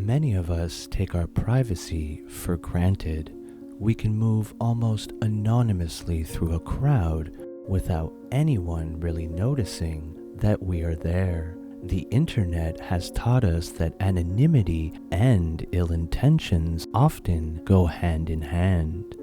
Many of us take our privacy for granted. We can move almost anonymously through a crowd without anyone really noticing that we are there. The internet has taught us that anonymity and ill intentions often go hand in hand.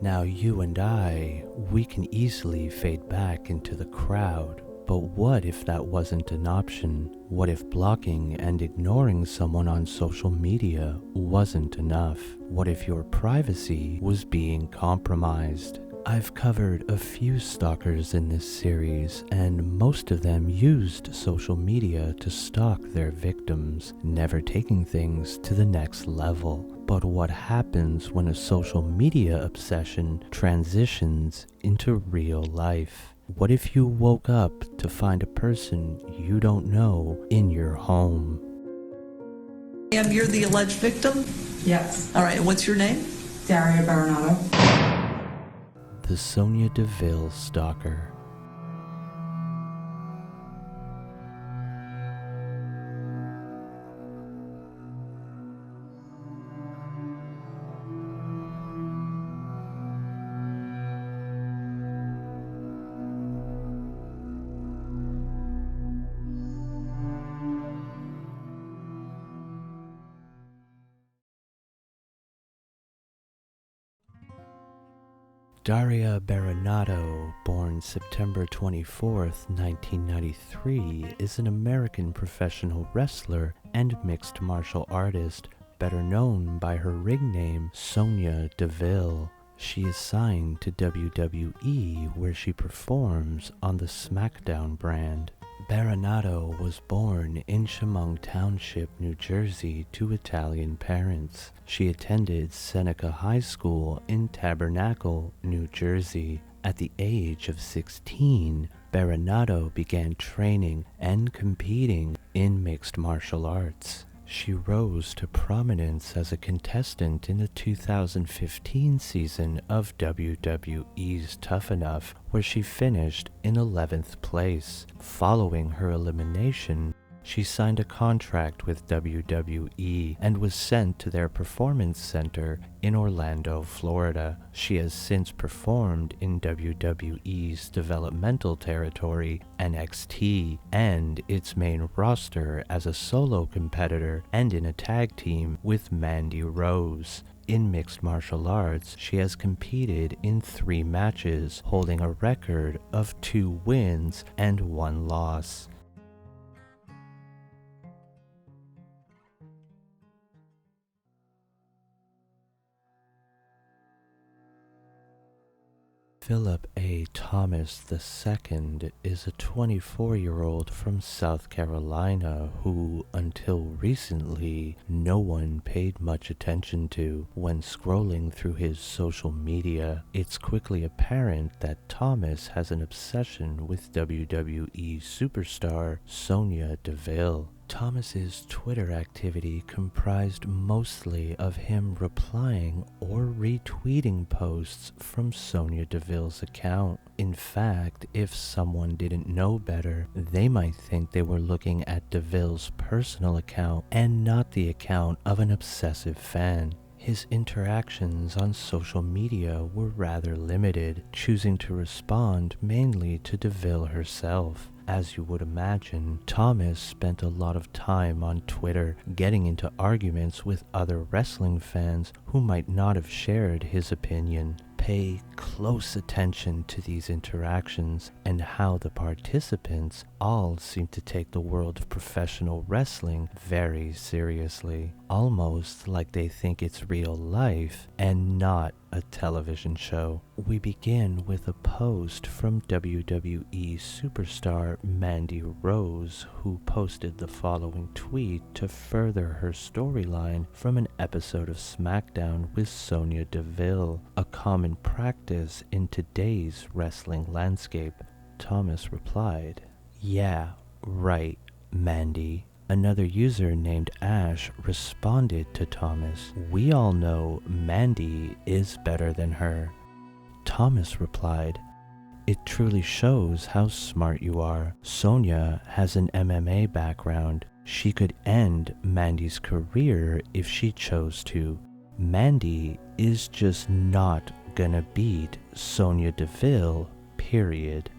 Now you and I, we can easily fade back into the crowd. But what if that wasn't an option? What if blocking and ignoring someone on social media wasn't enough? What if your privacy was being compromised? I've covered a few stalkers in this series, and most of them used social media to stalk their victims, never taking things to the next level. But what happens when a social media obsession transitions into real life? What if you woke up to find a person you don't know in your home? You're the alleged victim? Yes. All right, what's your name? Daria Baronato. The Sonya Deville Stalker. Daria Baronato, born September 24th, 1993, is an American professional wrestler and mixed martial artist, better known by her ring name Sonya Deville. She is signed to WWE, where she performs on the SmackDown brand. Baronato was born in Chemung Township, New Jersey, to Italian parents. She attended Seneca High School in Tabernacle, New Jersey. At the age of 16, Baronato began training and competing in mixed martial arts. She rose to prominence as a contestant in the 2015 season of WWE's Tough Enough, where she finished in 11th place. Following her elimination, she signed a contract with WWE and was sent to their performance center in Orlando, Florida. She has since performed in WWE's developmental territory, NXT, and its main roster as a solo competitor and in a tag team with Mandy Rose. In mixed martial arts, she has competed in 3 matches, holding a record of 2 wins and 1 loss. Philip A. Thomas II is a 24-year-old from South Carolina who, until recently, no one paid much attention to. When scrolling through his social media, it's quickly apparent that Thomas has an obsession with WWE superstar Sonya Deville. Thomas's Twitter activity comprised mostly of him replying or retweeting posts from Sonya Deville's account. In fact, if someone didn't know better, they might think they were looking at Deville's personal account and not the account of an obsessive fan. His interactions on social media were rather limited, choosing to respond mainly to Deville herself. As you would imagine, Thomas spent a lot of time on Twitter getting into arguments with other wrestling fans who might not have shared his opinion. Pay close attention to these interactions and how the participants all seem to take the world of professional wrestling very seriously, almost like they think it's real life and not a television show. We begin with a post from WWE superstar Mandy Rose, who posted the following tweet to further her storyline from an episode of SmackDown with Sonya Deville, a common practice in today's wrestling landscape. Thomas replied, "Yeah, right, Mandy." Another user named Ash responded to Thomas, "We all know Mandy is better than her." Thomas replied, "It truly shows how smart you are. Sonya has an MMA background. She could end Mandy's career if she chose to. Mandy is just not gonna beat Sonya Deville, period.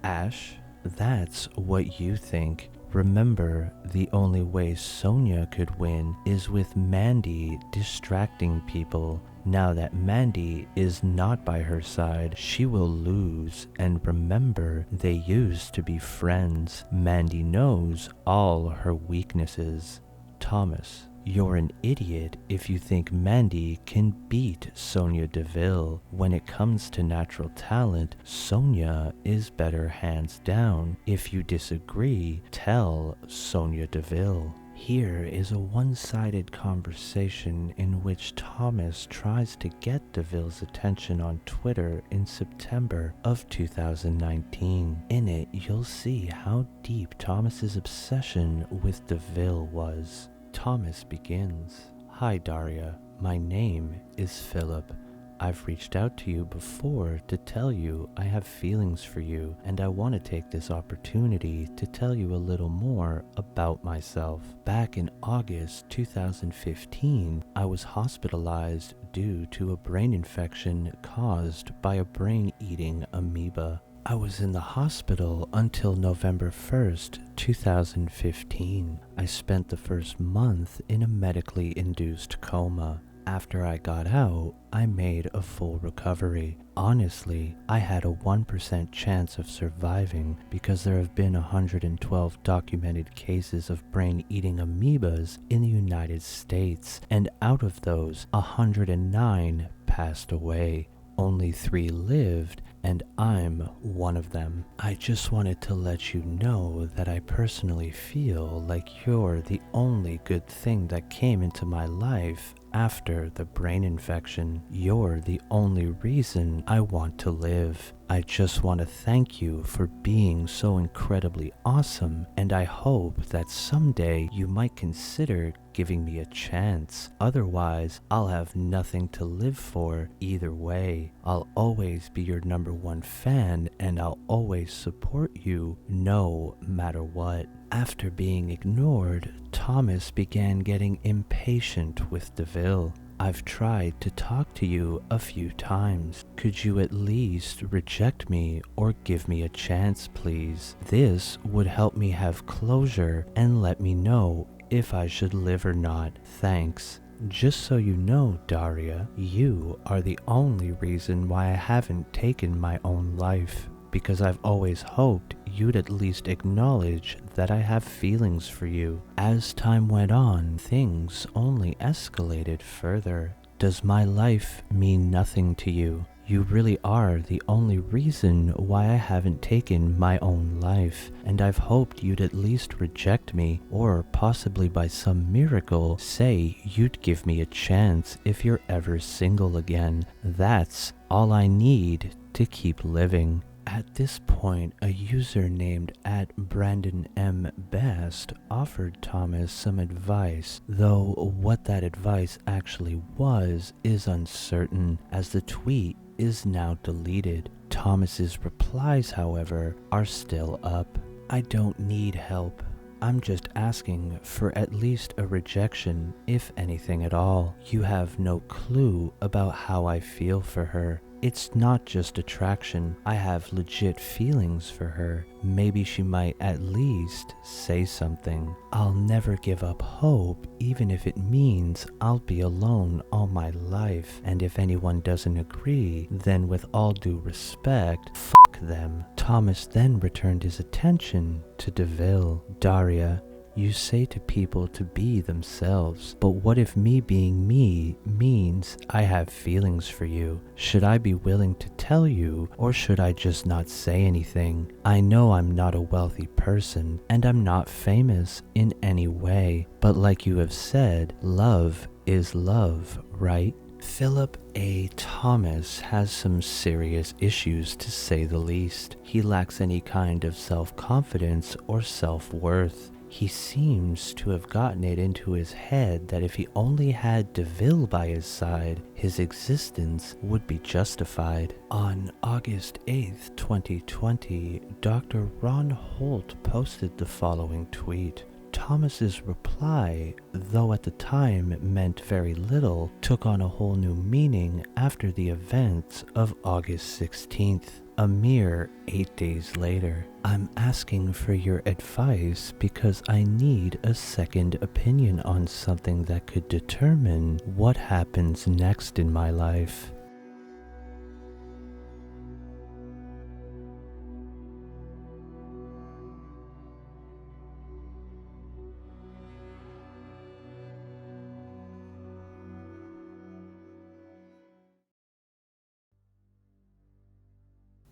Ash, that's what you think. Remember, the only way Sonya could win is with Mandy distracting people. Now that Mandy is not by her side, she will lose. And remember, they used to be friends. Mandy knows all her weaknesses. Thomas, you're an idiot if you think Mandy can beat Sonya Deville. When it comes to natural talent, Sonya is better hands down. If you disagree, tell Sonya Deville. Here is a one-sided conversation in which Thomas tries to get Deville's attention on Twitter in September of 2019. In it, you'll see how deep Thomas's obsession with Deville was. Thomas begins. Hi Daria, my name is Philip. I've reached out to you before to tell you I have feelings for you, and I want to take this opportunity to tell you a little more about myself. Back in August 2015, I was hospitalized due to a brain infection caused by a brain-eating amoeba. I was in the hospital until November 1st, 2015. I spent the first month in a medically induced coma. After I got out, I made a full recovery. Honestly, I had a 1% chance of surviving because there have been 112 documented cases of brain-eating amoebas in the United States, and out of those, 109 passed away. Only 3 lived, and I'm one of them. I just wanted to let you know that I personally feel like you're the only good thing that came into my life after the brain infection. You're the only reason I want to live. I just want to thank you for being so incredibly awesome, and I hope that someday you might consider giving me a chance. Otherwise, I'll have nothing to live for either way. I'll always be your #1 fan, and I'll always support you no matter what. After being ignored, Thomas began getting impatient with Deville. I've tried to talk to you a few times. Could you at least reject me or give me a chance, please? This would help me have closure and let me know if I should live or not. Thanks. Just so you know, Daria, you are the only reason why I haven't taken my own life, because I've always hoped you'd at least acknowledge that I have feelings for you. As time went on, things only escalated further. Does my life mean nothing to you? You really are the only reason why I haven't taken my own life, and I've hoped you'd at least reject me, or possibly by some miracle say you'd give me a chance if you're ever single again. That's all I need to keep living. At this point, a user named @BrandonM.Best offered Thomas some advice, though what that advice actually was is uncertain, as the tweet is now deleted. Thomas's replies, however, are still up. I don't need help. I'm just asking for at least a rejection, if anything at all. You have no clue about how I feel for her. It's not just attraction. I have legit feelings for her. Maybe she might at least say something. I'll never give up hope, even if it means I'll be alone all my life. And if anyone doesn't agree, then with all due respect, fuck them. Thomas then returned his attention to Deville. Daria, you say to people to be themselves, but what if me being me means I have feelings for you? Should I be willing to tell you, or should I just not say anything? I know I'm not a wealthy person, and I'm not famous in any way, but like you have said, love is love, right? Philip A. Thomas has some serious issues, to say the least. He lacks any kind of self-confidence or self-worth. He seems to have gotten it into his head that if he only had Deville by his side, his existence would be justified. On August 8th, 2020, Dr. Ron Holt posted the following tweet. Thomas's reply, though at the time it meant very little, took on a whole new meaning after the events of August 16th. A mere 8 days later. I'm asking for your advice because I need a second opinion on something that could determine what happens next in my life.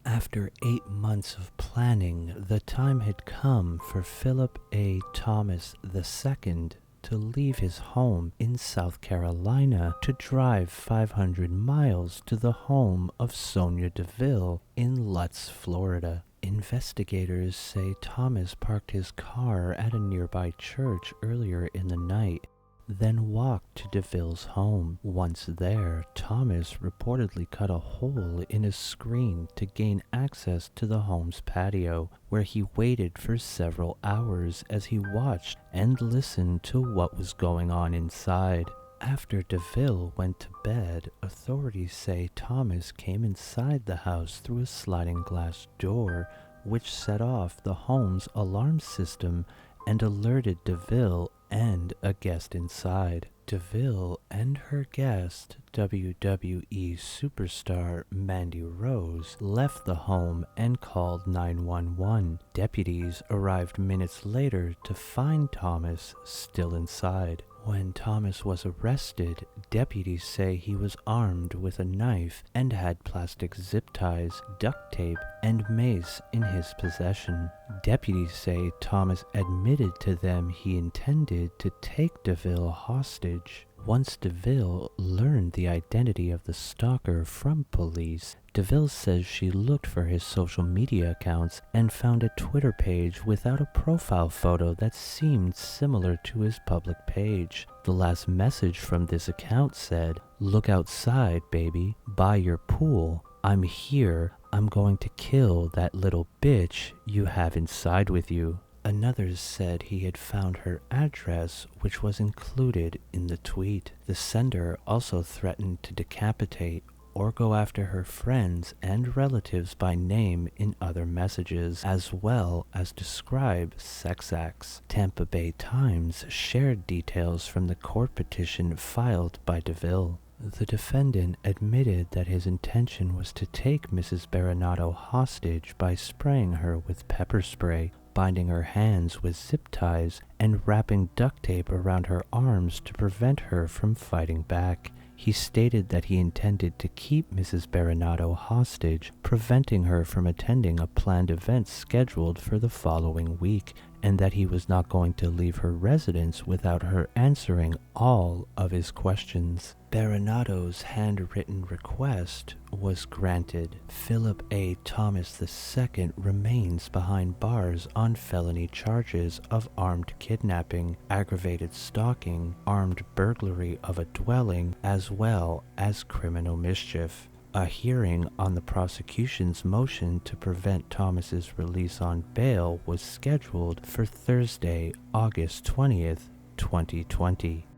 After 8 months of planning, the time had come for Philip A. Thomas II to leave his home in South Carolina to drive 500 miles to the home of Sonya Deville in Lutz, Florida. Investigators say Thomas parked his car at a nearby church earlier in the night, then walked to Deville's home. Once there, Thomas reportedly cut a hole in a screen to gain access to the home's patio, where he waited for several hours as he watched and listened to what was going on inside. After Deville went to bed, authorities say Thomas came inside the house through a sliding glass door, which set off the home's alarm system and alerted Deville and a guest inside. Deville and her guest, WWE superstar Mandy Rose, left the home and called 911. Deputies arrived minutes later to find Thomas still inside. When Thomas was arrested, deputies say he was armed with a knife and had plastic zip ties, duct tape, and mace in his possession. Deputies say Thomas admitted to them he intended to take Deville hostage. Once Deville learned the identity of the stalker from police, Deville says she looked for his social media accounts and found a Twitter page without a profile photo that seemed similar to his public page. The last message from this account said, "Look outside, baby, by your pool. I'm here. I'm going to kill that little bitch you have inside with you." Another said he had found her address, which was included in the tweet. The sender also threatened to decapitate or go after her friends and relatives by name in other messages, as well as describe sex acts. Tampa Bay Times shared details from the court petition filed by Deville. The defendant admitted that his intention was to take Mrs. Baronato hostage by spraying her with pepper spray, binding her hands with zip ties, and wrapping duct tape around her arms to prevent her from fighting back. He stated that he intended to keep Mrs. Baronato hostage, preventing her from attending a planned event scheduled for the following week, and that he was not going to leave her residence without her answering all of his questions. Baronato's handwritten request was granted. Philip A. Thomas II remains behind bars on felony charges of armed kidnapping, aggravated stalking, armed burglary of a dwelling, as well as criminal mischief. A hearing on the prosecution's motion to prevent Thomas's release on bail was scheduled for Thursday, August 20th, 2020.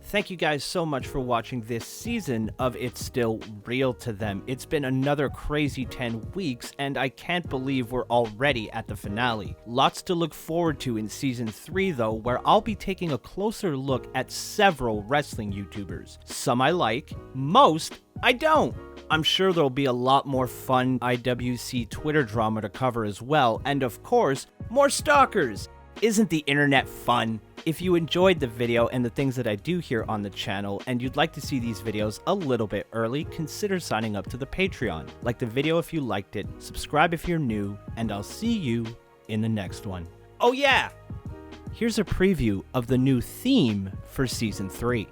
Thank you guys so much for watching this season of It's Still Real to Them. It's been another crazy 10 weeks, and I can't believe we're already at the finale. Lots to look forward to in Season 3, though, where I'll be taking a closer look at several wrestling YouTubers. Some I like, most I don't. I'm sure there'll be a lot more fun IWC Twitter drama to cover as well, and of course, more stalkers. Isn't the internet fun? If you enjoyed the video and the things that I do here on the channel, and you'd like to see these videos a little bit early, consider signing up to the Patreon. Like the video if you liked it, subscribe if you're new, and I'll see you in the next one. Oh yeah! Here's a preview of the new theme for Season 3.